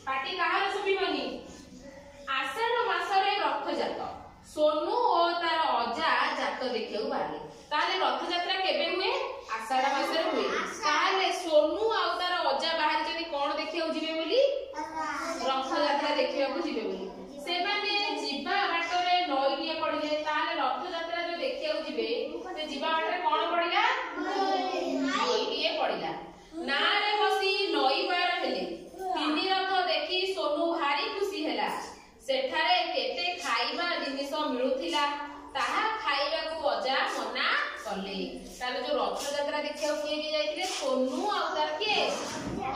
पाटी कहार सुबिबनी आषाढ़ मासरे रथजात सोनू और तार अजा जात देखियो बाले ताले रथयात्रा केबे हुए आषाढ़ मासरे हुए ताले सोनू आ तार अजा बाहर जदी कोन देखियो जिबे बोली रथयात्रा देखियो जिबे बोली से माने जिबा बाटरे नई निये पड़िले ताले रथयात्रा जो देखियो जिबे से जिबा बाटरे कोन पड़िला नई निये पड़िला ना रे बसी नई पार हेले तीन रथ देखि सोनू भारी खुशी हैला सेठारे केते खाइबा जिनिस मिलुथिला ताहा खाइबा को अजा मना कले ताले जो रथ यात्रा देखियो किए जाइथिले सोनू आ तार के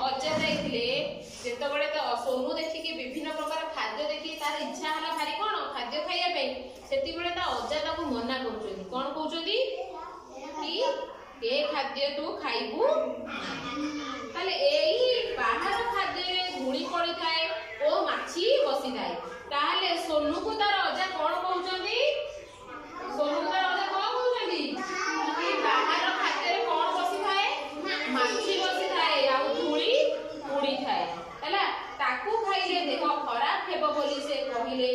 अजा जाइथिले जेतो बळे त सोनू देखि के विभिन्न प्रकार खाद्य देखि तार इच्छा हला भारी कोन खाद्य खाइया पे सेति बळे त अजा ताको मना करछोनी कोन कहउछोनी कि ए खाद्य तू खाइबू ताले एही बाहर खाद्य रे धूली पड़ी थाए ओ माछी बसी थाए ताले सोनू को तार अजा कोन कहउछोनी सोनू को तार अजा कोन कहउछोनी कि बाहर खाद्य रे कोन बसी थाए माछी बसी थाए आ धूली उड़ी थाए हला ताकू खाइले देह खराब हेबो बोली से कहिले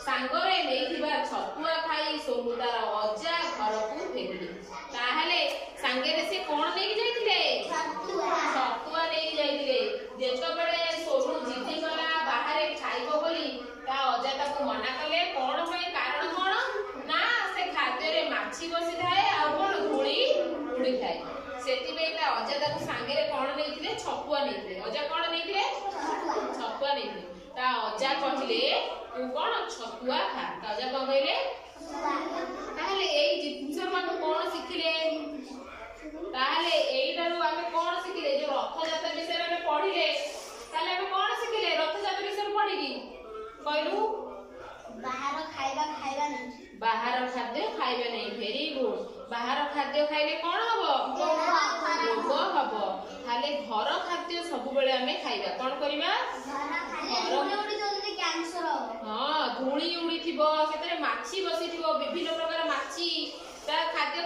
सांगरे नेइथिबा छतुआ खाई सोनू तार अजा घर को फेरिले ताहले सांगरे से कोन नेइ जाइथिले छतुआ नेइ जाइथिले जेतो बळे सोनू जिद्दी कला बाहरे खाइबो बोली ता अजा ताकू मना कले कोन पय कारण कोन ना से खाद्य रे माछी बसी थाए आ कोन धूली उड़ी थाए सेति बेला अजा ताकू सांगरे कोन नेइथिले छतुआ नेइथिले अजा कोन नेइथिले छतुआ नेइथिले ता अजा कहिले तू कोन छतुआ खा ता अजा कोन कहिले ताहले एई जिंस मानु कोन सिखिले ताहले एइटारु आमे कोन सिखिले जो रथयात्रा विषय में पढिले ताहले आमे कोन सिखिले रथयात्रा विषय पढिकी कहलु बाहर खाइबा नहीं बाहर खाद्य खाइबे नहीं वेरी गुड बाहर खाद्य खाइले कोन हबो रोग हबो ताले घर खाद्य सब बेले आमे खाइबा कोन करिबा कैंसर हां धूली उड़ी थिबो सेतरे माछी बसी थिबो विभिन्न प्रकार माछी ता खाद्य